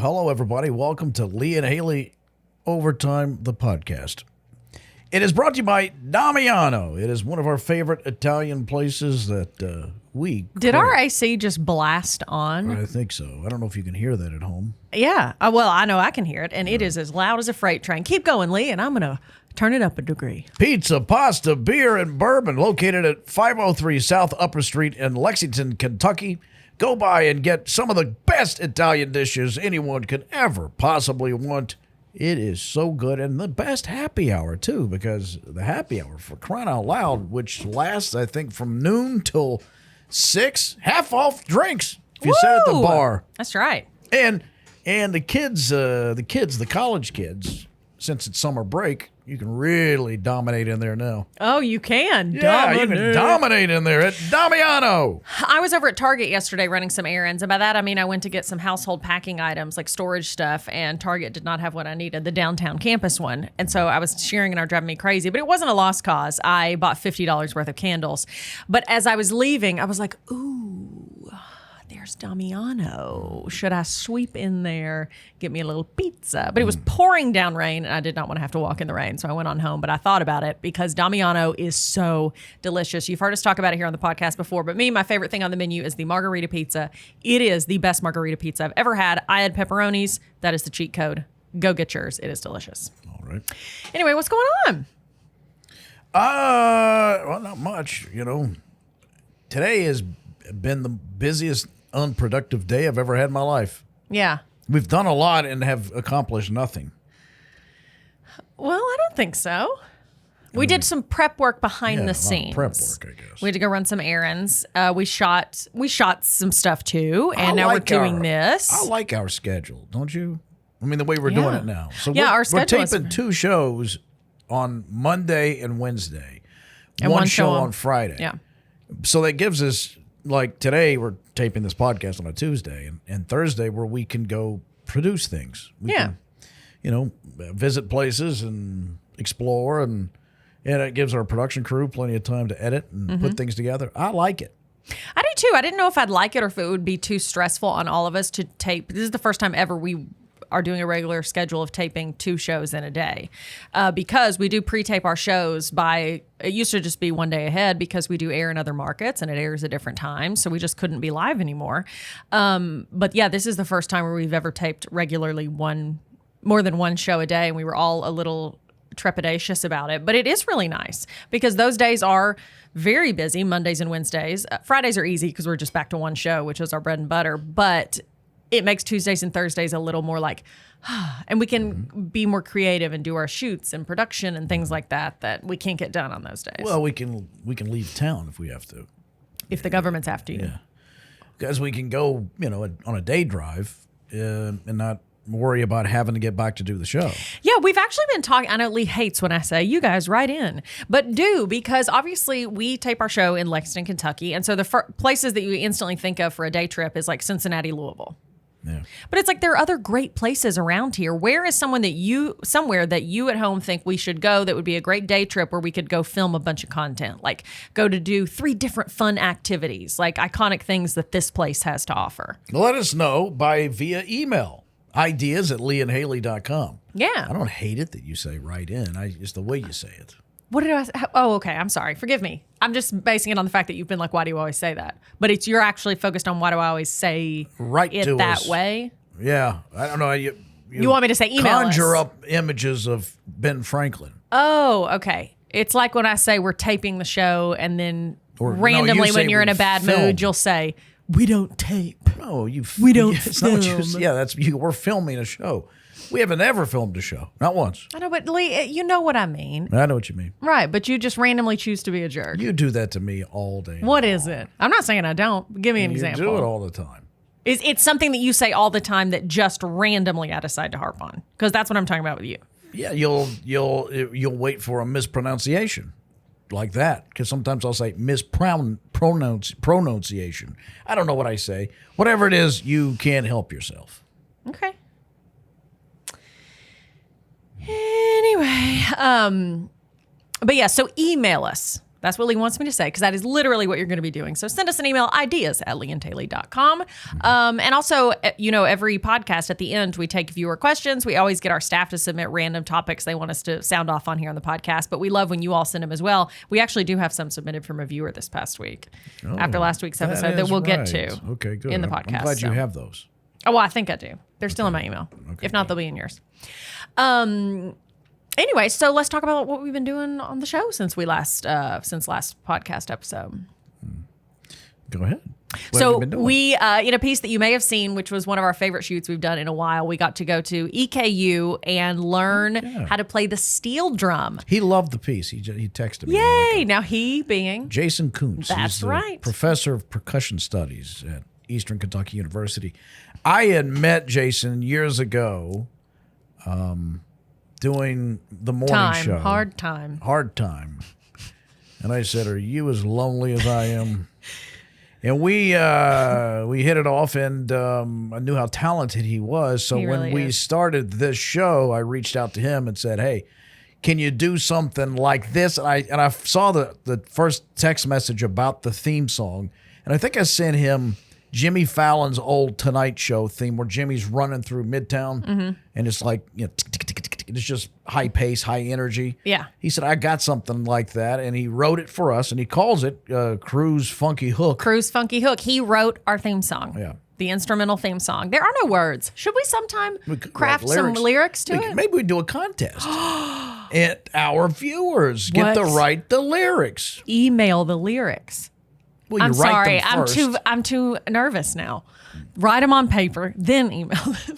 hello, everybody. Welcome to Lee and Hayley Overtime, the podcast. It is brought to you by Damiano. It is one of our favorite Italian places that we... Did our AC just blast on? I think so. I don't know if you can hear that at home. Yeah. Well, I know I can hear it, and it is as loud as a freight train. Keep going, Lee, and I'm going to turn it up a degree. Pizza, pasta, beer, and bourbon located at 503 South Upper Street in Lexington, Kentucky. Go by and get some of the best Italian dishes anyone could ever possibly want. It is so good. And the best happy hour, too, because the happy hour, for crying out loud, which lasts, I think, from noon till 6, half off drinks if you sit at the bar. That's right. And the kids, the college kids, since it's summer break, you can really dominate in there now. Oh, you can. Yeah, you can dominate in there at Damiano. I was over at Target yesterday running some errands, and by that I mean I went to get some household packing items like storage stuff, and Target did not have what I needed, the downtown campus one. And so I was sharing and it driving me crazy, but it wasn't a lost cause. I bought $50 worth of candles. But as I was leaving, I was like, ooh, there's Damiano. Should I sweep in there, get me a little pizza? But it was pouring down rain, and I did not want to have to walk in the rain, so I went on home. But I thought about it because Damiano is so delicious. You've heard us talk about it here on the podcast before, but my favorite thing on the menu is the margarita pizza. It is the best margarita pizza I've ever had. I had pepperonis. That is the cheat code. Go get yours. It is delicious. All right. Anyway, what's going on? Well, not much. Today has been the busiest unproductive day I've ever had in my life. Yeah. We've done a lot and have accomplished nothing. Well, I don't think so. We did some prep work behind the scenes. Prep work, I guess. We had to go run some errands. We shot some stuff too, and now we're doing this. I like our schedule, don't you? I mean, the way we're doing it now. So our schedule we're taping 2 shows on Monday and Wednesday, and one show on Friday. Yeah. So that gives us, like today, we're taping this podcast on a Tuesday, and Thursday where we can go produce things. We can, visit places and explore, and it gives our production crew plenty of time to edit and put things together. I like it. I do too. I didn't know if I'd like it or if it would be too stressful on all of us to tape. This is the first time ever we are doing a regular schedule of taping 2 shows in a day because we do pre-tape our shows it used to just be one day ahead because we do air in other markets and it airs at different times, so we just couldn't be live anymore. But yeah, this is the first time where we've ever taped regularly more than one show a day, and we were all a little trepidatious about it. But it is really nice because those days are very busy, Mondays and Wednesdays. Fridays are easy because we're just back to one show, which is our bread and butter, but it makes Tuesdays and Thursdays a little more like, and we can be more creative and do our shoots and production and things like that we can't get done on those days. Well, we can leave town if we have to. If the government's after you. Yeah. Because we can go, on a day drive and not worry about having to get back to do the show. Yeah, we've actually been talking. I know Lee hates when I say, you guys write in, but do, because obviously we tape our show in Lexington, Kentucky. And so the places that you instantly think of for a day trip is like Cincinnati, Louisville. Yeah. But it's like there are other great places around here. Where is somewhere that you at home think we should go that would be a great day trip where we could go film a bunch of content, like go to do 3 different fun activities, like iconic things that this place has to offer? Let us know via email, ideas@leeandhaley.com. Yeah. I don't hate it that you say write in. It's the way you say it. What did I say? Oh, okay. I'm sorry. Forgive me. I'm just basing it on the fact that you've been like, why do you always say that? But you're actually focused on why do I always say it that way? Yeah. I don't know. You want me to say email conjure us? up images of Ben Franklin. Oh, okay. It's like when I say we're taping the show and then randomly when you're in a bad mood, you'll say, we don't tape. No, we don't film. that's we're filming a show. We haven't ever filmed a show. Not once. I know, but Lee, you know what I mean. I know what you mean. Right, but you just randomly choose to be a jerk. You do that to me all day. What is it? I'm not saying I don't. Give me an example. You do it all the time. It's something that you say all the time that just randomly I decide to harp on? Because that's what I'm talking about with you. Yeah, you'll wait for a mispronunciation like that, because sometimes I'll say pronunciation. I don't know what I say. Whatever it is, you can't help yourself. Okay. Anyway, but yeah, so email us. That's what Lee wants me to say, because that is literally what you're going to be doing. So send us an email, ideas@leeandtaley.com. And also, every podcast at the end, we take viewer questions. We always get our staff to submit random topics they want us to sound off on here on the podcast. But we love when you all send them as well. We actually do have some submitted from a viewer this past week after last week's episode that we'll get to okay, good. in the podcast. I'm glad you have those. Oh, well, I think I do. They're still in my email. Okay, if not, they'll be in yours. Anyway, so let's talk about what we've been doing on the show since last podcast episode. Go ahead. So we, in a piece that you may have seen, which was one of our favorite shoots we've done in a while, we got to go to EKU and learn how to play the steel drum. He loved the piece. He texted me. Yay! Now he being Jason Kuntz. That's He's right. Professor of percussion studies at Eastern Kentucky University. I had met Jason years ago, doing the morning show. Hard time. And I said, "Are you as lonely as I am?" And we hit it off, and I knew how talented he was. So when we started this show, I reached out to him and said, "Hey, can you do something like this?" And I saw the first text message about the theme song, and I think I sent him Jimmy Fallon's old Tonight Show theme where Jimmy's running through Midtown, and it's like, it's just high pace, high energy. Yeah. He said, "I got something like that," and he wrote it for us, and he calls it Cruise Funky Hook. Cruise Funky Hook. He wrote our theme song. Yeah. The instrumental theme song. There are no words. Should we sometime craft some lyrics to it? Maybe we do a contest. And our viewers get to write the lyrics. Email the lyrics. Well, I'm sorry. Them first. I'm too nervous now. Write them on paper, then email them.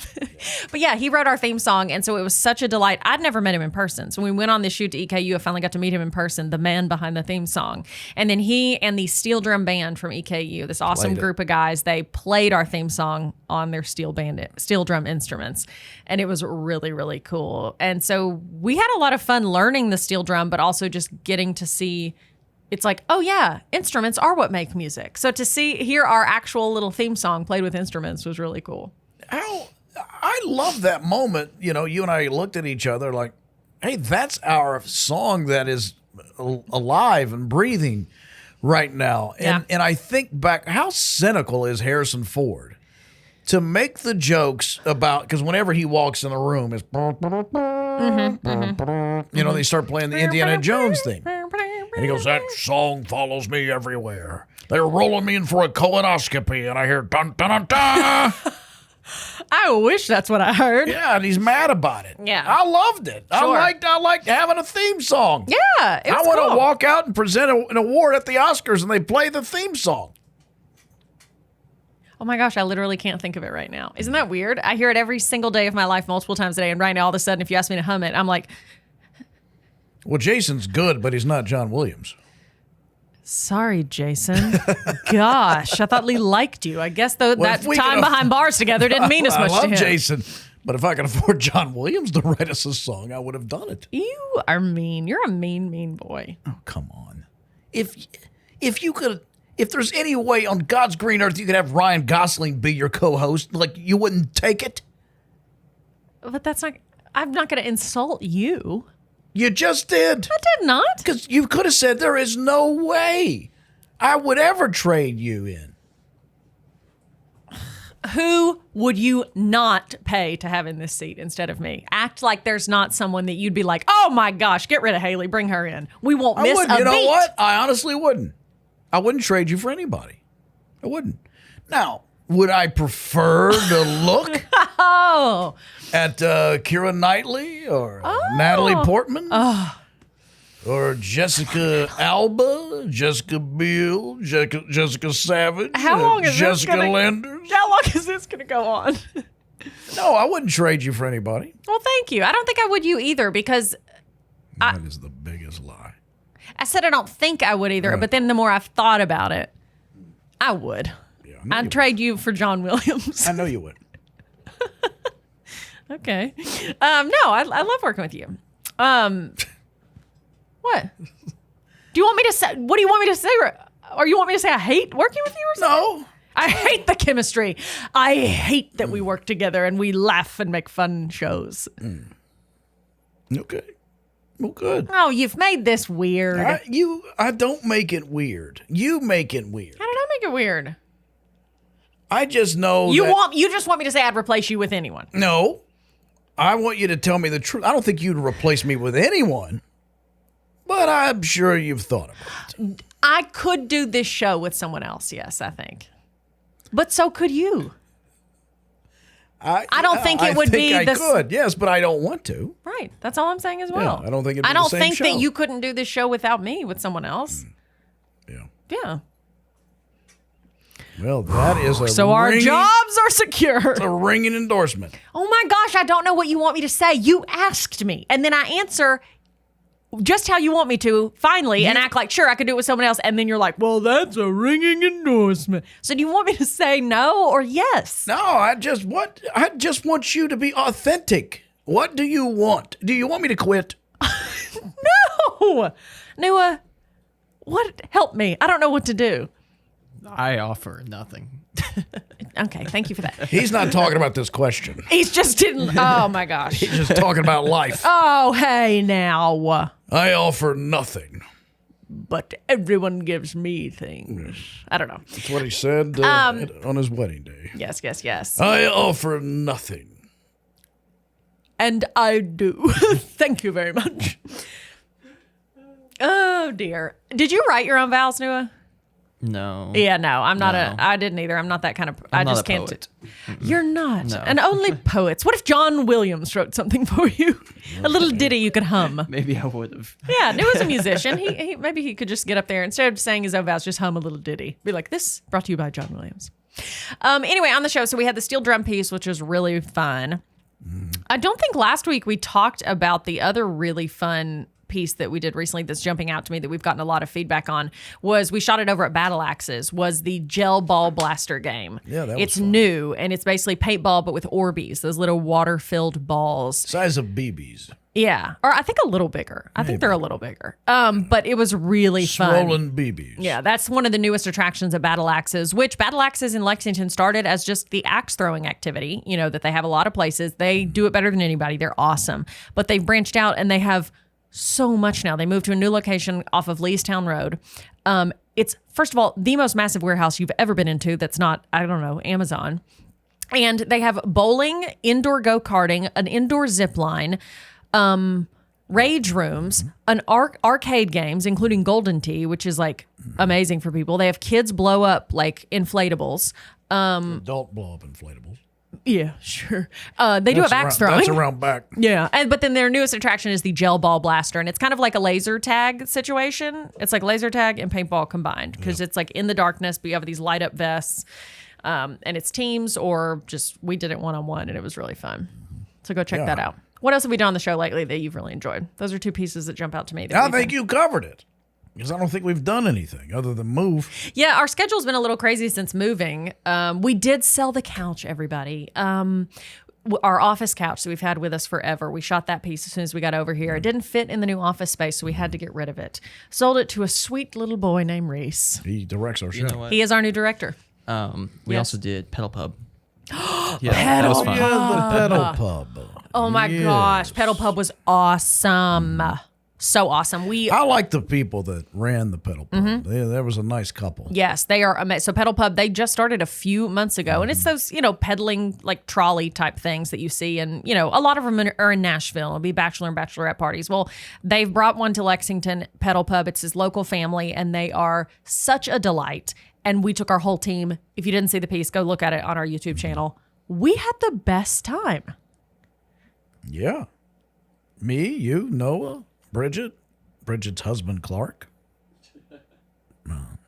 But yeah, he wrote our theme song, and so it was such a delight. I'd never met him in person. So when we went on this shoot to EKU, I finally got to meet him in person, the man behind the theme song. And then he and the steel drum band from EKU, this awesome group of guys, they played our theme song on their steel drum instruments. And it was really, really cool. And so we had a lot of fun learning the steel drum, but also just getting to see. It's like, oh yeah, instruments are what make music. So to hear our actual little theme song played with instruments was really cool. I love that moment. You and I looked at each other like, hey, that's our song that is alive and breathing right now. And I think back, how cynical is Harrison Ford to make the jokes about, because whenever he walks in the room, it's, they start playing the Indiana Jones theme. And he goes, "That song follows me everywhere. They're rolling me in for a colonoscopy, and I hear dun dun dun dun." I wish that's what I heard. Yeah, and he's mad about it. Yeah, I loved it. Sure. I liked having a theme song. Yeah, it was I want to cool. walk out and present an award at the Oscars, and they play the theme song. Oh my gosh, I literally can't think of it right now. Isn't that weird? I hear it every single day of my life, multiple times a day, and right now, all of a sudden, if you ask me to hum it, I'm like. Well, Jason's good, but he's not John Williams. Sorry, Jason. Gosh, I thought Lee liked you. I guess that time behind bars together didn't mean as much to him. I love Jason, but if I could afford John Williams to write us a song, I would have done it. You are mean. You're a mean, mean boy. Oh, come on. If there's any way on God's green earth you could have Ryan Gosling be your co-host, like, you wouldn't take it? But I'm not going to insult you. You just did. I did not. Because you could have said, there is no way I would ever trade you in. Who would you not pay to have in this seat instead of me? Act like there's not someone that you'd be like, oh my gosh, get rid of Hayley, bring her in. We won't miss a beat. You know what? I honestly wouldn't. I wouldn't trade you for anybody. I wouldn't. Now, would I prefer to look at Keira Knightley or Natalie Portman? Or Jessica Alba, Jessica Beal, Jessica Savage, Jessica Landers? How long is this going to go on? No, I wouldn't trade you for anybody. Well, thank you. I don't think I would you either, because that is the biggest lie. I said I don't think I would either, but then the more I've thought about it, I would. Yeah, I'd trade you for John Williams. I know you would. Okay. No, I love working with you. What? Do you want me to say? What do you want me to say? Or you want me to say I hate working with you or something? No. I hate the chemistry. I hate that we work together and we laugh and make fun shows. Okay. Well, good. Oh, you've made this weird. I don't make it weird. You make it weird. How did I make it weird? I just know You just want me to say I'd replace you with anyone. No. I want you to tell me the truth. I don't think you'd replace me with anyone, but I'm sure you've thought about it. I could do this show with someone else, yes, I think. But so could you. I don't think it would be I could, yes, but I don't want to. Right. That's all I'm saying as well. Yeah, I don't think it'd be I don't the same think show. that you couldn't do this show without me, with someone else. Yeah. Yeah. Well, that is a So our jobs are secure. a ringing endorsement. Oh my gosh, I don't know what you want me to say. You asked me. And then I answer just how you want me to, finally, and act like, sure, I could do it with someone else. And then you're like, well, that's a ringing endorsement. So do you want me to say no or yes? No, I just want you to be authentic. What do you want? Do you want me to quit? No. Nua, what? Help me. I don't know what to do. I offer nothing. Okay, thank you for that. He's not talking about this question. He's just didn't. Oh my gosh. He's just talking about life. Oh, hey now. I offer nothing. But everyone gives me things. I don't know. That's what he said on his wedding day. Yes, yes, yes. I offer nothing. And I do. Thank you very much. Oh, dear. Did you write your own vows, Nua? No. Yeah, no, I'm not No. I didn't either. I'm not that kind of, I I'm not just a can't. poet. You're not. No. And only poets. What if John Williams wrote something for you? A little ditty you could hum. Maybe I would have. Yeah, Nua's a musician. He maybe he could just get up there, instead of saying his own vows, just hum a little ditty. Be like, this brought to you by John Williams. Anyway, on the show, so we had the steel drum piece, which was really fun. I don't think last week we talked about the other really fun piece that we did recently that's jumping out to me that we've gotten a lot of feedback on. Was we shot it over at Battle Axes, was the gel ball blaster game. Yeah, that was It's fun. new, and it's basically paintball but with Orbeez, those little water-filled balls. Size of BBs. Yeah, or I think a little bigger. I think they're a little bigger. But it was really fun. Swollen BBs. Yeah, that's one of the newest attractions at Battle Axes, which Battle Axes in Lexington started as just the axe throwing activity, you know, that they have a lot of places. They do it better than anybody. They're awesome. But they've branched out and they have so much now. They moved to a new location off of Leestown Road. It's, first of all, the most massive warehouse you've ever been into that's not, I don't know, Amazon. And they have bowling, indoor go-karting, an indoor zip line, rage rooms, an arcade games, including Golden Tee, which is like amazing for people. They have kids blow up like inflatables. Adult blow up inflatables. Yeah, sure. They do have axe throwing. That's around back. Yeah, but then their newest attraction is the gel ball blaster, and it's kind of like a laser tag situation. It's like laser tag and paintball combined because it's like in the darkness, but you have these light up vests, and it's teams or just we did it one-on-one, and it was really fun. So go check that out. What else have we done on the show lately that you've really enjoyed? Those are two pieces that jump out to me. I think you covered it. Because I don't think we've done anything other than move. Yeah, our schedule's been a little crazy since moving. We did sell the couch, everybody. Our office couch that we've had with us forever. We shot that piece as soon as we got over here. It didn't fit in the new office space, so we had to get rid of it. Sold it to a sweet little boy named Reese. He directs our show. know what? He is our new director. We also did Pedal Pub. Pedal that was fun. Yeah, the pedal pub. Oh my gosh, Pedal Pub was awesome. So awesome. I like the people that ran the pedal pub. There was a nice couple. Yes, they are amazing. So Pedal Pub, they just started a few months ago, and it's those, pedaling like trolley type things that you see, and a lot of them are in Nashville. It'll be bachelor and bachelorette parties. Well, they've brought one to Lexington, Pedal Pub. It's his local family, and they are such a delight. And we took our whole team. If you didn't see the piece, go look at it on our YouTube channel. We had the best time. Yeah. Me, you, Noah, Bridget's husband, Clark.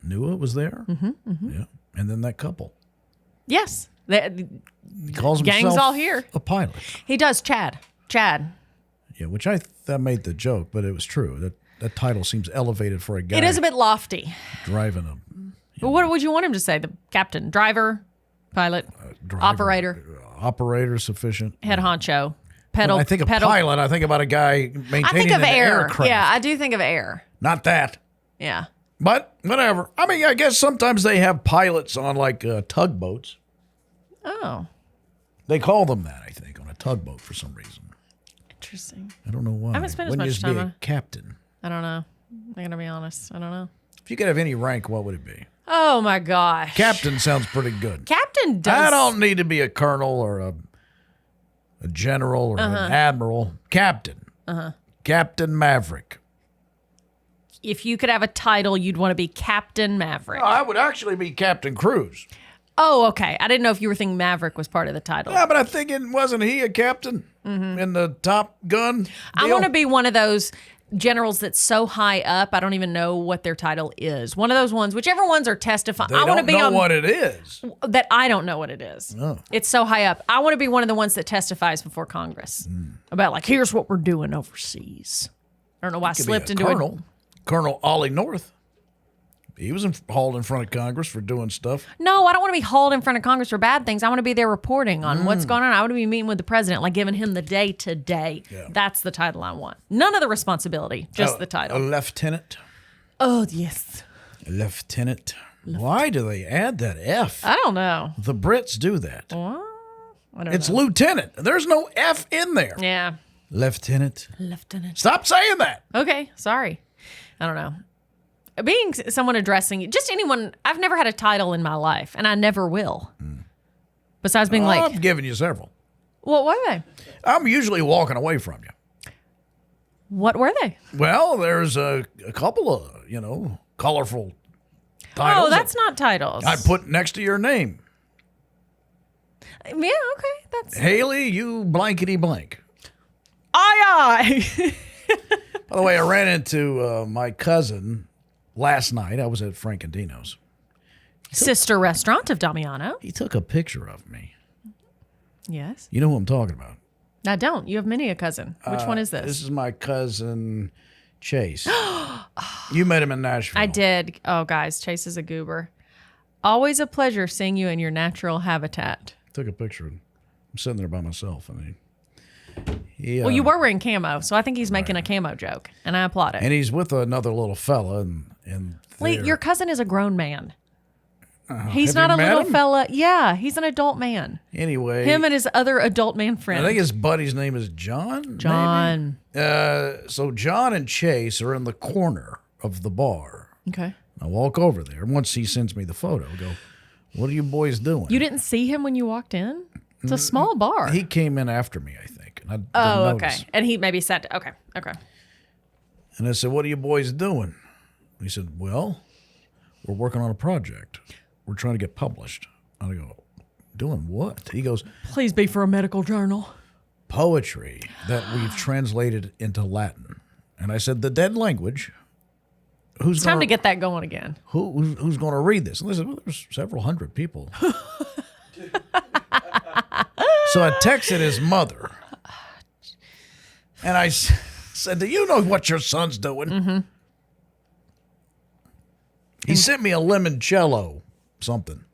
Nua was there. Yeah. And then that couple. Yes. He calls himself Gang's all here. a pilot. He does, Chad. Yeah, which that made the joke, but it was true. That title seems elevated for a guy It is a bit lofty. driving a But what would you want him to say? The captain, driver, pilot, driver, operator sufficient. head honcho, pedal. When I think of pedal. pilot, I think about a guy maintaining I think of an air. aircraft. Yeah, I do think of air. Not that. Yeah. But whatever. I mean, I guess sometimes they have pilots on like tugboats. Oh, They call them that, I think, on a tugboat for some reason. Interesting. I don't know why. I haven't spent as Wouldn't you much just be time a captain? I don't know. I'm gonna be honest. I don't know. If you could have any rank, what would it be? Oh my gosh. Captain sounds pretty good. Captain does. I don't need to be a colonel or a general or an admiral. Captain. Captain Maverick. If you could have a title, you'd want to be Captain Maverick. I would actually be Captain Cruz. Oh, okay. I didn't know if you were thinking Maverick was part of the title. Yeah, but I think wasn't he a captain in the Top Gun deal? I want to be one of those generals that's so high up, I don't even know what their title is. One of those ones, whichever ones are testifying. They I want to don't be know on what it is. that. I don't know what it is. Oh. It's so high up. I want to be one of the ones that testifies before Congress about like, here's what we're doing overseas. I don't know why I Could slipped be a into colonel. it. Colonel Ollie North. He was hauled in front of Congress for doing stuff. No, I don't want to be hauled in front of Congress for bad things. I want to be there reporting on what's going on. I want to be meeting with the president, like giving him the day to day. That's the title I want. None of the responsibility, just the A title. lieutenant. Oh, yes. A lieutenant. Why do they add that F? I don't know. The Brits do that. What? I don't It's know. lieutenant. There's no F in there. Yeah. Lieutenant. Lieutenant. Stop saying that. Okay, sorry. I don't know. Being someone addressing just anyone, I've never had a title in my life, and I never will. Besides being like, I'm giving you several. what were they? I'm usually walking away from you. What were they? Well, there's a couple of, colorful titles. Oh, that's not titles. I put next to your name. Yeah, okay. That's Hayley, you blankety blank. aye. By the way, I ran into my cousin last night. I was at Frankandino's. Sister restaurant of Damiano. He took a picture of me. Yes. You know who I'm talking about. I don't. You have many a cousin. Which one is this? This is my cousin Chase. You met him in Nashville. I did. Oh, guys, Chase is a goober. Always a pleasure seeing you in your natural habitat. Took a picture. I'm sitting there by myself. He, Well, you were wearing camo, so I think he's making a camo joke, and I applaud it. and he's with another little fella, and Wait, they're- your cousin is a grown man. He's have not you a met little him? fella. Yeah, he's an adult man. Anyway, Him and his other adult man I friend. think his buddy's name is John. maybe? John. So John and Chase are in the corner of the bar. Okay. I walk over there. Once he sends me the photo, I go, "What are you boys doing?" You didn't see him when you walked in? It's a small bar. He came in after me, I think. And I didn't oh, notice. okay. And he maybe said, okay. And I said, "What are you boys doing?" He said, "Well, we're working on a project. We're trying to get published." And I go, "Doing what?" He goes, Please be for a medical journal. "Poetry that we've translated into Latin." And I said, "The dead language. Who's It's time gonna, to get that going again. who's going to read this?" And they said, "Well, there's several hundred people." So I texted his mother, and I said, "Do you know what your son's doing?" Mm-hmm. He sent me a limoncello something.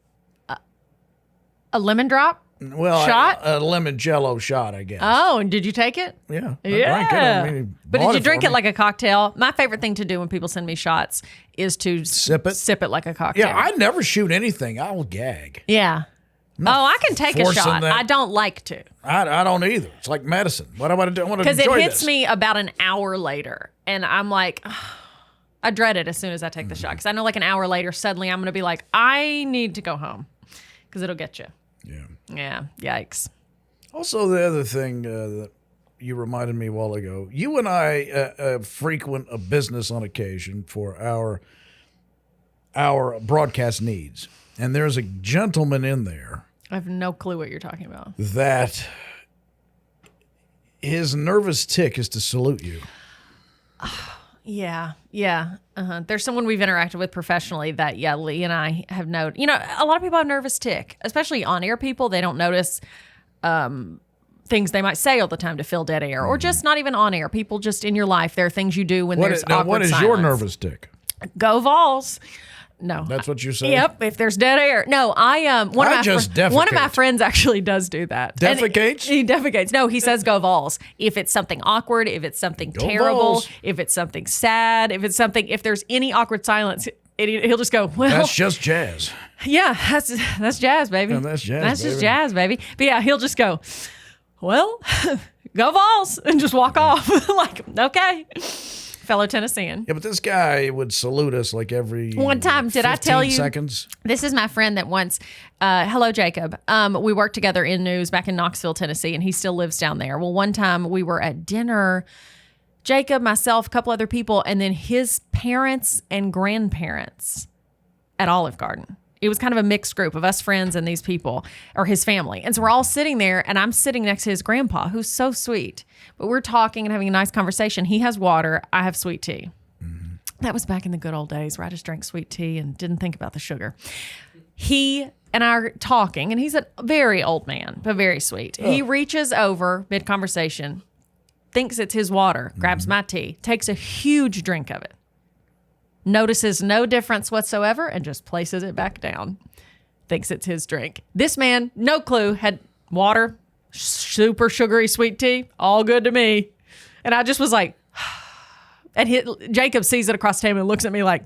A lemon drop? Well, Shot? a limoncello shot, I guess. Oh, and did you take it? Yeah. I Yeah. drank it. I mean, he but bought did you drink for it me. like a cocktail? My favorite thing to do when people send me shots is to Sip it? Sip it like a cocktail. Yeah, I never shoot anything. I will gag. Yeah. Oh, I can take a forcing shot. that. I don't like to. I don't either. It's like medicine. What am I to do? I want to Because it enjoy hits this. me about an hour later. And I'm like, I dread it as soon as I take the shot. Because I know like an hour later, suddenly I'm going to be like, I need to go home. Because it'll get you. Yeah. Yeah. Yikes. Also, the other thing that you reminded me a while ago, you and I frequent a business on occasion for our broadcast needs. And there's a gentleman in there I have no clue what you're talking about. that his nervous tick is to salute you. Yeah. Yeah. There's someone we've interacted with professionally that, yeah, Lee and I have noted. You know, a lot of people have nervous tick, especially on-air people. They don't notice things they might say all the time to fill dead air, or just not even on-air. People just in your life, there are things you do when there's awkward what is silence. your nervous tick? Go Vols. No. That's what you say? Yep, if there's dead air. No, one I of just one of my defecate. friends actually does do that. And Defecates? he defecates. No, he says go Vols. If it's something awkward, if it's something terrible, Vols. if it's something sad, if there's any awkward silence, he'll just go, well, That's just jazz. yeah, that's jazz, baby. Yeah, that's jazz, That's just baby. jazz, baby. But yeah, he'll just go, well, go Vols, and just walk off. Like, okay. Fellow Tennessean. Yeah, but this guy would salute us like every one time. Did I tell you? Seconds. This is my friend that once. Hello, Jacob. We worked together in news back in Knoxville, Tennessee, and he still lives down there. Well, one time we were at dinner. Jacob, myself, a couple other people, and then his parents and grandparents at Olive Garden. It was kind of a mixed group of us friends and these people, or his family. And so we're all sitting there, and I'm sitting next to his grandpa, who's so sweet. But we're talking and having a nice conversation. He has water. I have sweet tea. Mm-hmm. That was back in the good old days where I just drank sweet tea and didn't think about the sugar. He and I are talking, and he's a very old man, but very sweet. Oh. He reaches over mid-conversation, thinks it's his water, grabs my tea, takes a huge drink of it, notices no difference whatsoever, and just places it back down. Thinks it's his drink. This man, no clue, had water, super sugary sweet tea, all good to me. And I just was like, and Jacob sees it across the table and looks at me like,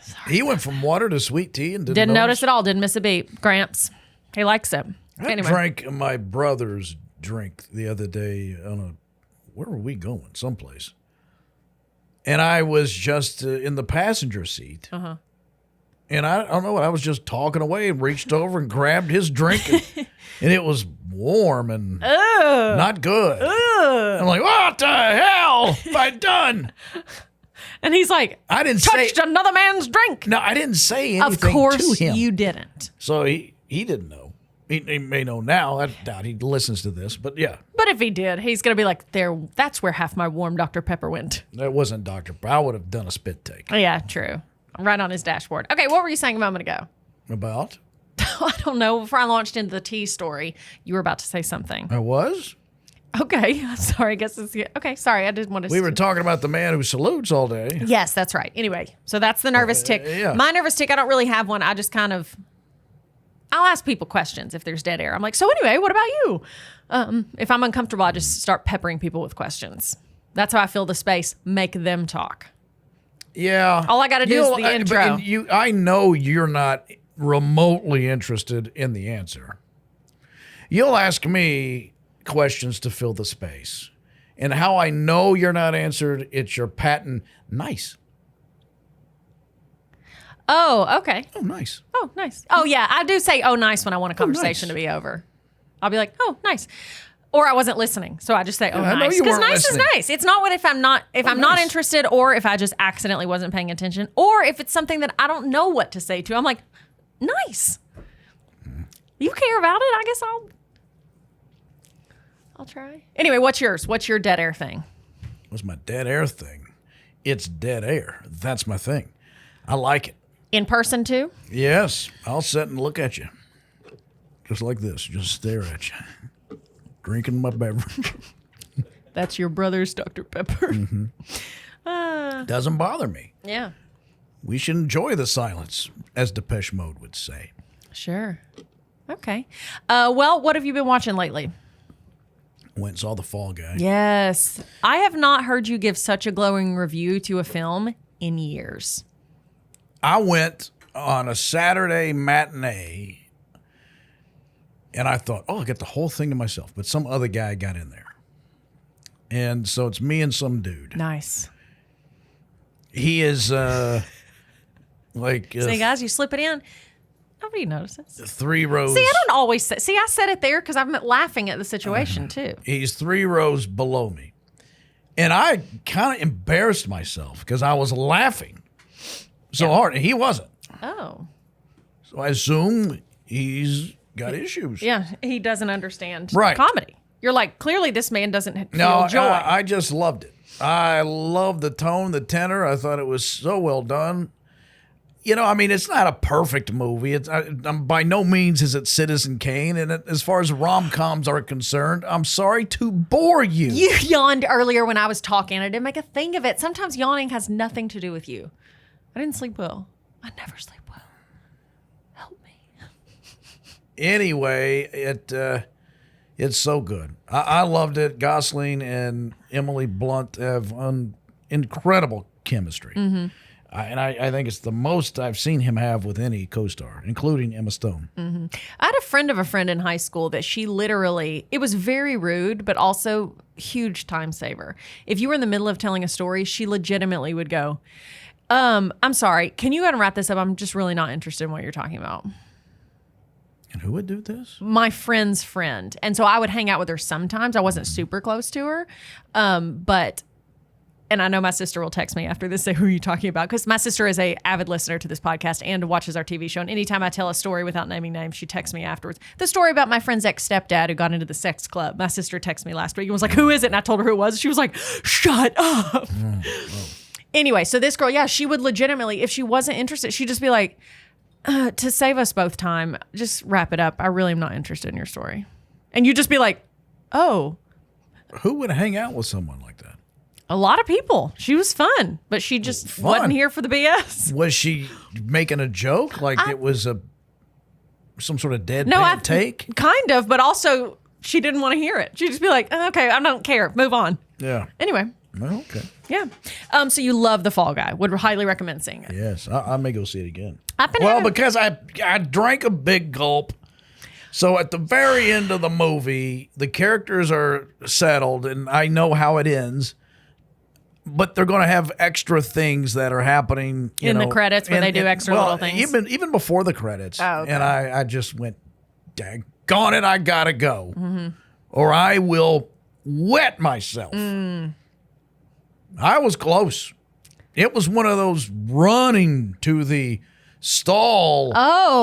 sorry. He went from water to sweet tea and didn't notice at all, didn't miss a beat. Gramps. He likes it. I drank my brother's drink the other day where were we going? Someplace. And I was just in the passenger seat. Uh-huh. And I don't know what, I was just talking away and reached over and grabbed his drink. And it was warm and not good. I'm like, what the hell have I done? And he's like, I didn't touched another man's drink. No, I didn't say anything to him. Of course you didn't. So he didn't know. He may know now. I doubt he listens to this, but yeah. But if he did, he's going to be like, that's where half my warm Dr. Pepper went. That wasn't Dr. Pepper. I would have done a spit take. Yeah, true. Right on his dashboard. Okay, what were you saying a moment ago? About? I don't know. Before I launched into the tea story, you were about to say something. I was? Okay. Sorry. I guess it's... Okay, sorry. I didn't want to... We were talking about the man who salutes all day. Yes, that's right. Anyway, so that's the nervous tick. Yeah. My nervous tick, I don't really have one. I just kind of... I'll ask people questions if there's dead air. I'm like, so anyway, what about you? If I'm uncomfortable, I just start peppering people with questions. That's how I fill the space. Make them talk. Yeah. All I got to do is the intro. I know you're not remotely interested in the answer. You'll ask me questions to fill the space. And how I know you're not answered, it's your patent nice. Oh, okay. Oh, nice. Oh, nice. Oh, yeah. I do say, oh, nice when I want a conversation to be over. I'll be like, oh, nice. Or I wasn't listening. So I just say, oh, nice. Because nice is nice. It's not what if I'm not not interested, or if I just accidentally wasn't paying attention, or if it's something that I don't know what to say to. I'm like, nice. You care about it? I guess I'll try. Anyway, what's yours? What's your dead air thing? What's my dead air thing? It's dead air. That's my thing. I like it. In person, too? Yes. I'll sit and look at you. Just like this. Just stare at you. Drinking my beverage. That's your brother's Dr. Pepper. Mm-hmm. Doesn't bother me. Yeah. We should enjoy the silence, as Depeche Mode would say. Sure. Okay. Well, what have you been watching lately? Went and saw The Fall Guy. Yes. I have not heard you give such a glowing review to a film in years. I went on a Saturday matinee, and I thought, oh, I got the whole thing to myself. But some other guy got in there. And so it's me and some dude. Nice. He is like... Say, guys, you slip it in. Nobody notices. 3 rows. See, I don't always say... See, I said it there because I'm laughing at the situation, too. He's 3 rows below me. And I kind of embarrassed myself because I was laughing so hard. And he wasn't. Oh. So I assume he's got issues. Yeah, he doesn't understand Right. comedy. You're like, clearly this man doesn't feel No, joy. I just loved it. I loved the tone, the tenor. I thought it was so well done. You know, I mean, it's not a perfect movie. By no means is it Citizen Kane. And as far as rom-coms are concerned, I'm sorry to bore you. You yawned earlier when I was talking. I didn't make a thing of it. Sometimes yawning has nothing to do with you. I didn't sleep well. I never sleep well. Help me. Anyway, it's so good. I loved it. Gosling and Emily Blunt have incredible chemistry. Mm-hmm. I think it's the most I've seen him have with any co-star, including Emma Stone. I had a friend of a friend in high school that she literally, it was very rude, but also huge time saver. If you were in the middle of telling a story, she legitimately would go, I'm sorry, can you go ahead and wrap this up? I'm just really not interested in what you're talking about. And who would do this? My friend's friend. And so I would hang out with her sometimes. I wasn't super close to her. And I know my sister will text me after this, say, who are you talking about? Because my sister is a avid listener to this podcast and watches our TV show. And anytime I tell a story without naming names, she texts me afterwards. The story about my friend's ex-stepdad who got into the sex club. My sister texted me last week and was like, who is it? And I told her who it was. She was like, shut up. Anyway, so this girl, yeah, she would legitimately, if she wasn't interested, she'd just be like, to save us both time, just wrap it up. I really am not interested in your story. And you'd just be like, oh. Who would hang out with someone like that? A lot of people. She was fun, but she just wasn't here for the BS. Was she making a joke? Like it was some sort of deadpan take? Kind of, but also she didn't want to hear it. She'd just be like, okay, I don't care. Move on. Yeah. Anyway. Well, okay. Yeah. So you love The Fall Guy. Would highly recommend seeing it. Yes. I may go see it again. Well, because I drank a big gulp. So at the very end of the movie, the characters are settled and I know how it ends. But they're going to have extra things that are happening in the credits where they do extra little things. Even before the credits. Oh, okay. And I just went, daggone it, I got to go. Mm-hmm. Or I will wet myself. I was close. It was one of those running to the stall,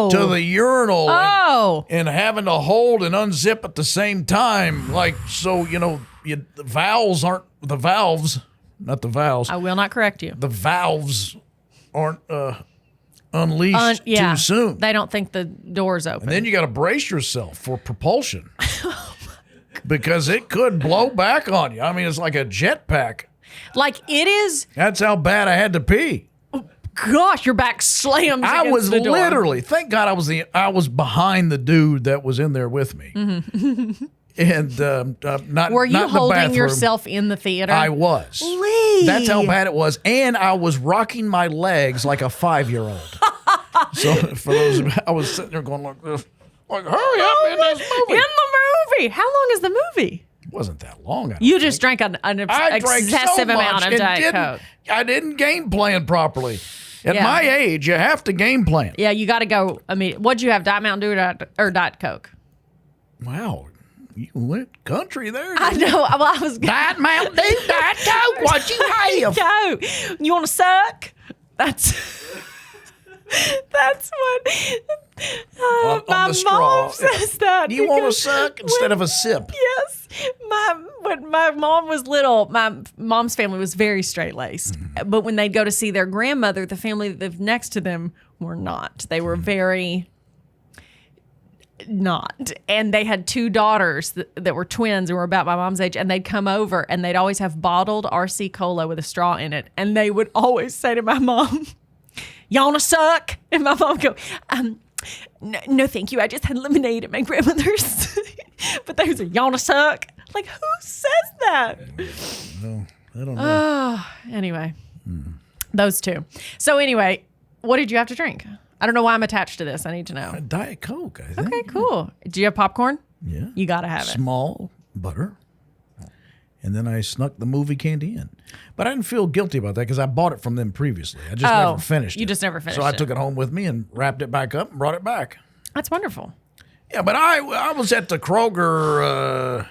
to the urinal, and having to hold and unzip at the same time. Like, so, the valves aren't the valves. Not the valves. I will not correct you. The valves aren't unleashed too soon. They don't think the door's open. And then you got to brace yourself for propulsion because it could blow back on you. I mean, it's like a jetpack. Like it is. That's how bad I had to pee. Gosh, your back slams. I was the door. literally. Thank God I was behind the dude that was in there with me. Mm-hmm. And not. Were you not holding yourself in the theater? I was. Lee. That's how bad it was, and I was rocking my legs like a 5-year-old. So for those, I was sitting there going like this, like hurry up in this movie. In the movie. How long is the movie? It wasn't that long. You just drank an excessive amount of Diet Coke. I didn't game plan properly. At my age, you have to game plan. Yeah, you got to go immediately. What'd you have, Diet Mountain Dew or Diet Coke? Wow. You went country there. I know. Well, I was Diet Mountain Dew, Diet Coke. What you have? Go. You want to suck? That's what. On my the straw. mom says that. You want to suck instead of a sip. Yes. When my mom was little, my mom's family was very straight-laced. Mm-hmm. But when they'd go to see their grandmother, the family that lived next to them were not. They were very not. And they had 2 daughters that were twins and were about my mom's age. And they'd come over and they'd always have bottled RC Cola with a straw in it. And they would always say to my mom, "You want to suck?" And my mom would go, no, thank you. I just had lemonade at my grandmother's. But they would say, "You want to suck?" Like, who says that? No, I don't know. Anyway, those 2. So anyway, what did you have to drink? I don't know why I'm attached to this. I need to know. Diet Coke, I think. Okay, cool. Do you have popcorn? Yeah. You got to have it. Small butter. And then I snuck the movie candy in. But I didn't feel guilty about that because I bought it from them previously. I just never finished it. You just never finished it. So I took it home with me and wrapped it back up and brought it back. That's wonderful. Yeah, but I was at the Kroger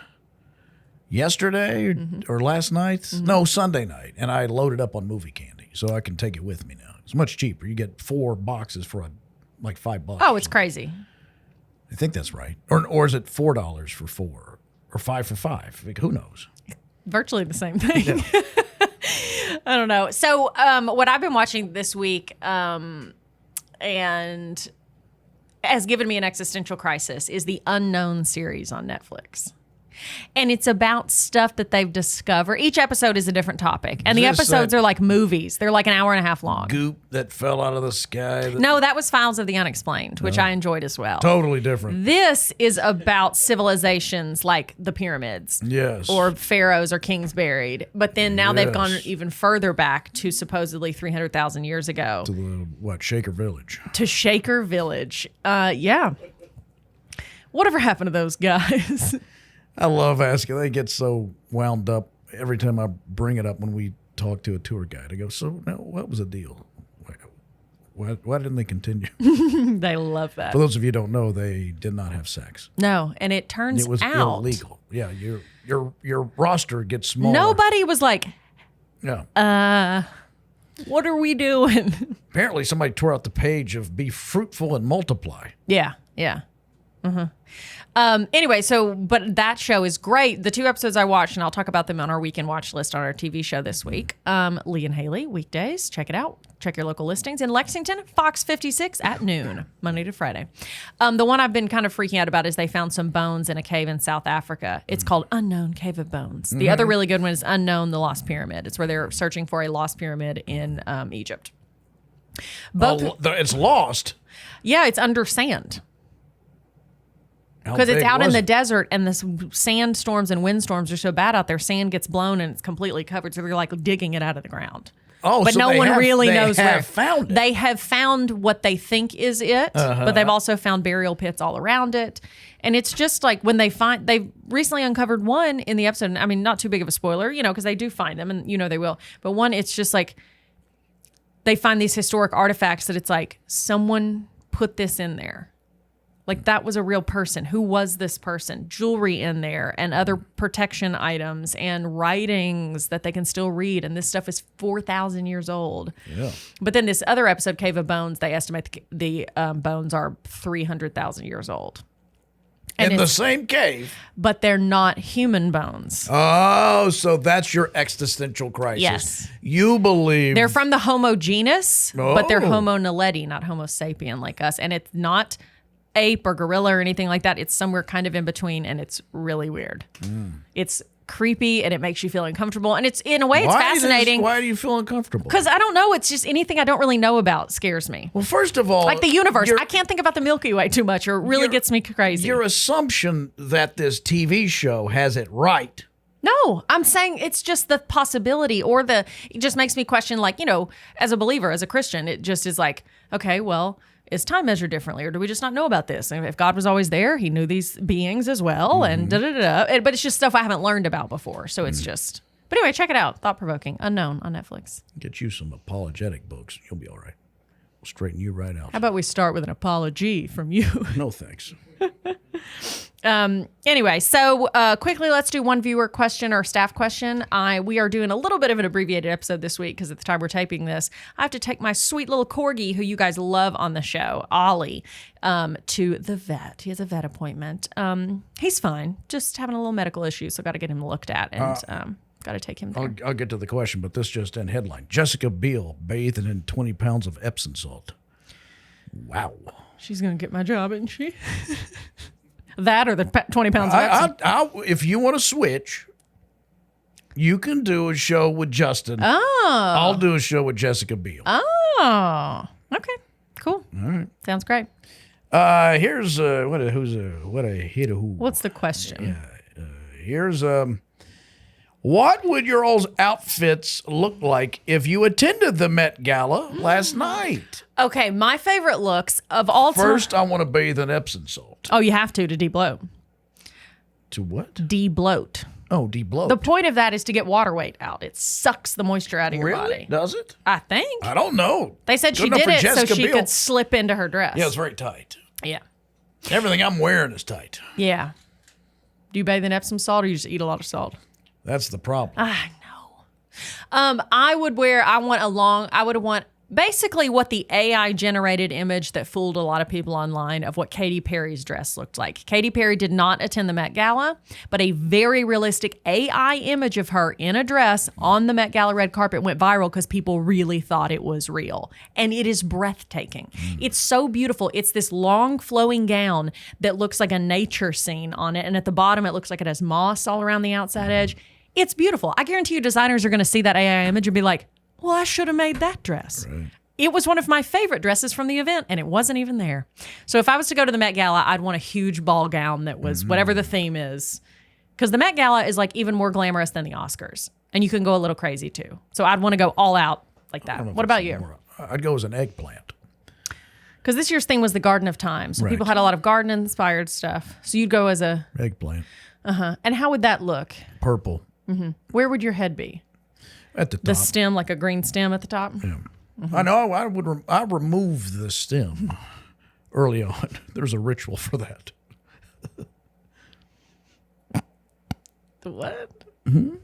yesterday or last night. Mm-hmm. No, Sunday night. And I loaded up on movie candy so I can take it with me now. It's much cheaper. You get 4 boxes for like $5. Oh, it's crazy. I think that's right. Or is it $4 for 4 or 5 for 5? Like, who knows? Virtually the same thing. Yeah. I don't know. So what I've been watching this week and has given me an existential crisis is the Unknown series on Netflix. And it's about stuff that they've discovered. Each episode is a different topic. And the Is this episodes that are like movies. They're like an hour and a half long. Goop that fell out of the sky. No, that was Files of the Unexplained, which I enjoyed as well. Totally different. This is about civilizations like the pyramids. Yes. Or pharaohs or kings buried. But then now they've gone Yes. even further back to supposedly 300,000 years ago. To the, Shaker Village. To Shaker Village. Yeah. Whatever happened to those guys? I love asking. They get so wound up every time I bring it up when we talk to a tour guide. I go, so now what was the deal? Why didn't they continue? They love that. For those of you who don't know, they did not have sex. No, and it turns It was out illegal. Yeah, your roster gets smaller. nobody was like, Yeah. what are we doing? Apparently, somebody tore out the page of "Be fruitful and multiply." Yeah. Anyway, but that show is great. The 2 episodes I watched, and I'll talk about them on our Weekend Watchlist on our TV show this week. Lee and Hayley, weekdays. Check it out. Check your local listings. In Lexington, Fox 56 at noon, Monday to Friday. The one I've been kind of freaking out about is they found some bones in a cave in South Africa. It's called Unknown Cave of Bones. The other really good one is Unknown the Lost Pyramid. It's where they're searching for a lost pyramid in Egypt. It's lost. Yeah, it's under sand. How Because it's big out in was the it? desert and the sandstorms and windstorms are so bad out there. Sand gets blown and it's completely covered. So they're like digging it out of the ground. Oh, But so no they one have- really knows they where. have found it. They have found what they think is it, but they've also found burial pits all around it. And it's just like when they've recently uncovered one in the episode. I mean, not too big of a spoiler, because they do find them and they will. But one, it's just like they find these historic artifacts that it's like someone put this in there. Like that was a real person. Who was this person? Jewelry in there and other protection items and writings that they can still read. And this stuff is 4,000 years old. Yeah. But then this other episode, Cave of Bones, they estimate the bones are 300,000 years old. And In the it's- same cave. but they're not human bones. Oh, so that's your existential crisis. Yes. You believe They're from the Homo genus, but they're Oh. Homo naledi, not Homo sapien like us. And it's not ape or gorilla or anything like that. It's somewhere kind of in between, and it's really weird. It's creepy, and it makes you feel uncomfortable. And it's in a way, it's fascinating. Why do you feel uncomfortable? Because I don't know. It's just anything I don't really know about scares me. Well, first of all, Like the universe. your- I can't think about the Milky Way too much, or it really your- gets me crazy. Your assumption that this TV show has it right. No, I'm saying it's just the possibility it just makes me question, like, as a believer, as a Christian, it just is like, okay, well, is time measured differently, or do we just not know about this? And if God was always there, he knew these beings as well, and da-da-da-da. But it's just stuff I haven't learned about before, so it's just... But anyway, check it out. Thought-provoking. Unknown on Netflix. Get you some apologetic books. You'll be all right. We'll straighten you right out. How about we start with an apology from you? No thanks. Anyway, so quickly, let's do one viewer question or staff question. We are doing a little bit of an abbreviated episode this week because at the time we're taping this, I have to take my sweet little corgi, who you guys love on the show, Ollie, to the vet. He has a vet appointment. He's fine, just having a little medical issue, so got to get him looked at and got to take him there. I'll get to the question, but this just in headline. Jessica Beal bathed in 20 pounds of Epsom salt. Wow. She's going to get my job, isn't she? That or the 20 pounds of Epsom. If you want to switch, you can do a show with Justin. Oh. I'll do a show with Jessica Beal. Oh. Okay. Cool. All right. Sounds great. Here's what a hit who. What's the question? Here's what would your all's outfits look like if you attended the Met Gala last night? Okay, my favorite looks of all time. First, I want to bathe in Epsom salt. Oh, you have to de-bloat. To what? De-bloat. Oh, de-bloat. The point of that is to get water weight out. It sucks the moisture out of your Really? body. Does it? I think. I don't know. They said Good she enough did for it so Jessica she Biel. could slip into her dress. Yeah, it's very tight. Yeah. Everything I'm wearing is tight. Yeah. Do you bathe in Epsom salt or you just eat a lot of salt? That's the problem. I know. I would want basically what the AI generated image that fooled a lot of people online of what Katy Perry's dress looked like. Katy Perry did not attend the Met Gala, but a very realistic AI image of her in a dress on the Met Gala red carpet went viral because people really thought it was real. And it is breathtaking. It's so beautiful. It's this long flowing gown that looks like a nature scene on it. And at the bottom, it looks like it has moss all around the outside edge. It's beautiful. I guarantee you designers are going to see that AI image and be like, well, I should have made that dress. Right. It was one of my favorite dresses from the event, and it wasn't even there. So if I was to go to the Met Gala, I'd want a huge ball gown that was whatever the theme is. Because the Met Gala is like even more glamorous than the Oscars. And you can go a little crazy too. So I'd want to go all out like that. What about you? I'd go as an eggplant. Because this year's theme was the Garden of Time. So people had a lot of garden-inspired stuff. So you'd go as a... Eggplant. Uh-huh. And how would that look? Purple. Mm-hmm. Where would your head be? At the top. The stem, like a green stem at the top? Yeah. I know. I remove the stem early on. There's a ritual for that. What? Well,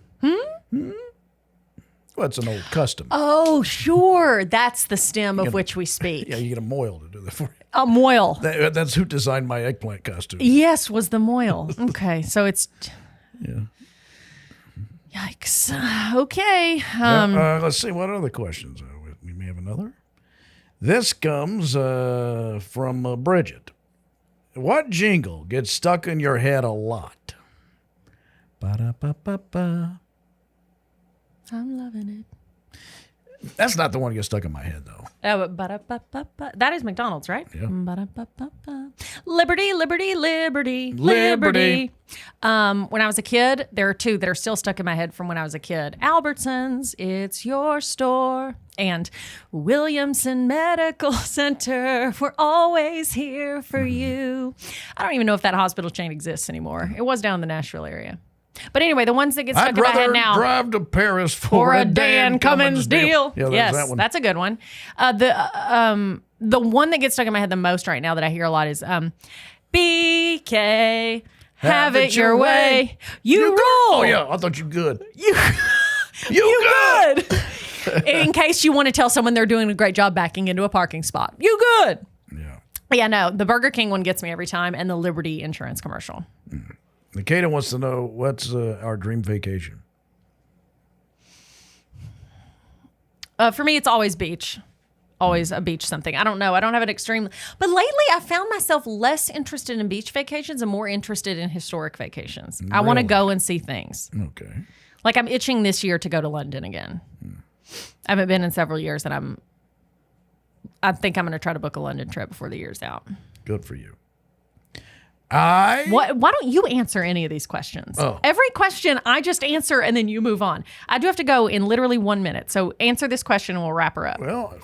it's an old custom. Oh, sure. That's the stem of which we speak. Yeah, you get a moil to do that for you. A moil. That's who designed my eggplant costume. Yes, was the moil. Okay, so it's... Yeah. Yikes. Okay. Let's see what other questions. We may have another. This comes from Bridget. What jingle gets stuck in your head a lot? Ba-da-ba-ba-ba. I'm loving it. That's not the one that gets stuck in my head, though. Ba-da-ba-ba-ba. That is McDonald's, right? Yeah. Ba-da-ba-ba-ba. Liberty, liberty, liberty, Liberty. When I was a kid, there are two that are still stuck in my head from when I was a kid. Albertsons, it's your store. And Williamson Medical Center, we're always here for you. I don't even know if that hospital chain exists anymore. It was down in the Nashville area. But anyway, the ones that get stuck in my head now. I'd rather drive to Paris for a Dan Cummins deal. Yeah, yes, that one. That's a good one. The one that gets stuck in my head the most right now that I hear a lot is BK, have it your way. You roll. Oh, yeah. I thought you good. You good. In case you want to tell someone they're doing a great job backing into a parking spot. You good. Yeah. Yeah, no, the Burger King one gets me every time, and the Liberty insurance commercial. Nikita wants to know what's our dream vacation. For me, it's always beach. Always a beach something. I don't know. I don't have an extreme. But lately, I found myself less interested in beach vacations and more interested in historic vacations. Really? I want to go and see things. Okay. Like I'm itching this year to go to London again. I haven't been in several years, and I think I'm going to try to book a London trip before the year's out. Good for you. Why don't you answer any of these questions? Oh. Every question I just answer and then you move on. I do have to go in literally 1 minute. So answer this question and we'll wrap her up. Well,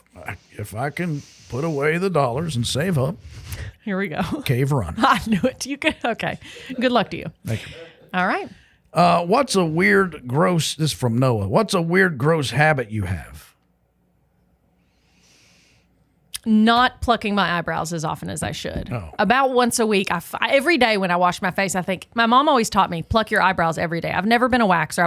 if I can put away the dollars and save up. Here we go. Cave run. I knew it. You could. Okay. Good luck to you. Thank you. All right. What's a weird, gross, this is from Noah. What's a weird, gross habit you have? Not plucking my eyebrows as often as I should. Oh. About once a week. Every day when I wash my face, I think my mom always taught me pluck your eyebrows every day. I've never been a waxer.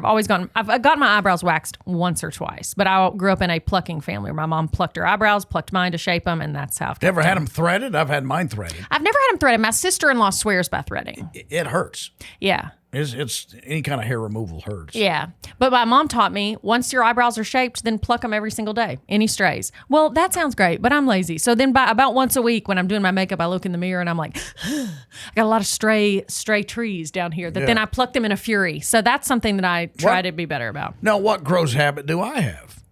I've got my eyebrows waxed once or twice, but I grew up in a plucking family where my mom plucked her eyebrows, plucked mine to shape them, and that's how I've kept Ever had them. them threaded? I've had mine threaded. I've never had them threaded. My sister-in-law swears by threading. It hurts. Yeah. It's any kind of hair removal hurts. Yeah. But my mom taught me once your eyebrows are shaped, then pluck them every single day. Any strays. Well, that sounds great, but I'm lazy. So then about once a week when I'm doing my makeup, I look in the mirror and I'm like, I got a lot of stray trees down here that then I pluck them in a fury. So that's something that I try to be better about. Now, what gross habit do I have?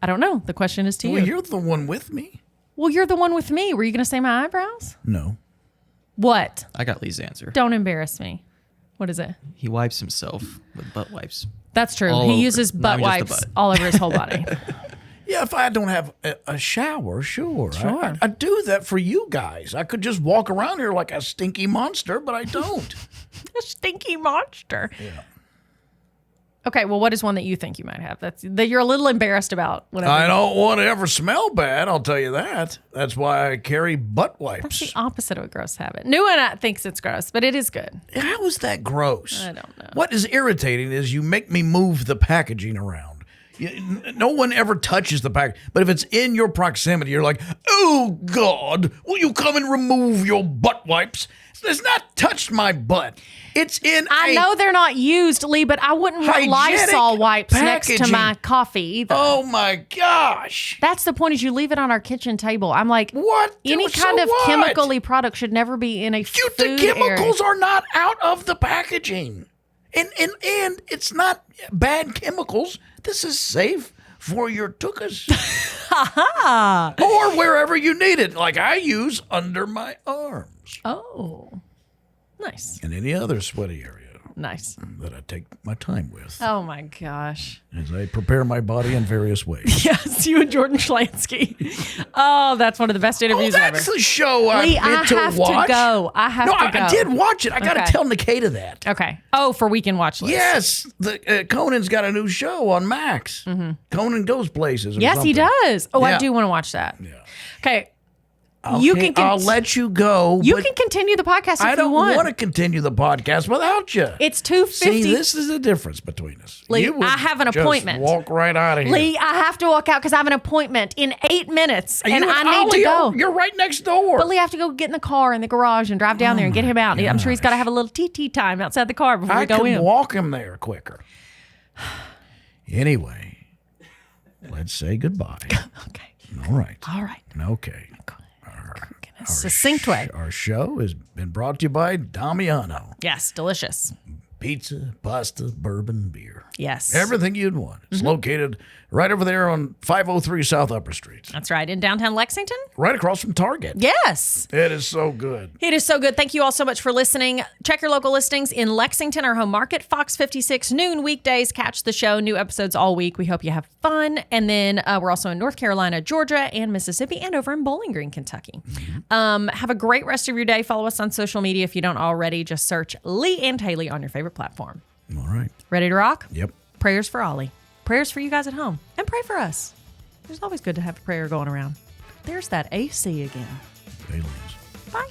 I don't know. The question is to you. Well, you're the one with me. Well, you're the one with me. Were you going to say my eyebrows? No. What? I got Lee's answer. Don't embarrass me. What is it? He wipes himself with butt wipes. That's true. All He over. uses Not butt just the wipes butt. all over his whole body. Yeah, if I don't have a shower, sure. Sure. I do that for you guys. I could just walk around here like a stinky monster, but I don't. A stinky monster. Yeah. Okay, well, what is one that you think you might have? That you're a little embarrassed about. Whatever. I don't want to ever smell bad, I'll tell you that. That's why I carry butt That's wipes. the opposite of a gross habit. New one thinks it's gross, but it is good. How is that gross? I don't know. What is irritating is you make me move the packaging around. No one ever touches the pack. But if it's in your proximity, you're like, oh, God, will you come and remove your butt wipes? It's not touched my butt. It's in I know they're not used, Lee, but I wouldn't want Lysol wipes next to my coffee either. Oh, my gosh. That's the point, is you leave it on our kitchen table. I'm like, what? Any kind of chemically product should never be in a food The chemicals area. are not out of the packaging. And it's not bad chemicals. This is safe for your tuchus. Or wherever you need it, like I use under my arms. Oh, nice. And any other sweaty area. Nice. That I take my time with. Oh, my gosh. As I prepare my body in various ways. Yes, you and Jordan Schlansky. Oh, that's one of the best interviews ever. That's the show I Lee, meant to watch. I have to go. I did watch it. I got to tell Nikita that. Okay. Oh, for Weekend Watchlist. Yes. Conan's got a new show on Max. Mm-hmm. Conan Goes Places. Yes, he does. Oh, yeah. I do want to watch that. Yeah. Okay. I'll let you go. You can continue the podcast if you want. I don't want to continue the podcast without you. It's 2:50. See, this is the difference between us. Lee, you would I have an appointment. Walk right out of here. Lee, I have to walk out because I have an appointment in 8 minutes, and I need to go. You're right next door. But Lee, I have to go get in the car in the garage and drive down there and get him out. I'm sure he's got to have a little TT time outside the car before we go in. I can walk him there quicker. Anyway, let's say goodbye. Okay. All right. All right. Okay. In a succinct way. Our show has been brought to you by Damiano. Yes, delicious. Pizza, pasta, bourbon, beer. Yes. Everything you'd want. It's located right over there on 503 South Upper Street. That's right. In downtown Lexington? Right across from Target. Yes. It is so good. It is so good. Thank you all so much for listening. Check your local listings in Lexington, our home market, Fox 56, noon weekdays. Catch the show. New episodes all week. We hope you have fun. And then we're also in North Carolina, Georgia, and Mississippi, and over in Bowling Green, Kentucky. Have a great rest of your day. Follow us on social media if you don't already. Just search Lee and Hayley on your favorite platform. All right. Ready to rock? Yep. Prayers for Ollie. Prayers for you guys at home. And pray for us. It's always good to have a prayer going around. There's that AC again. Aliens. Bye.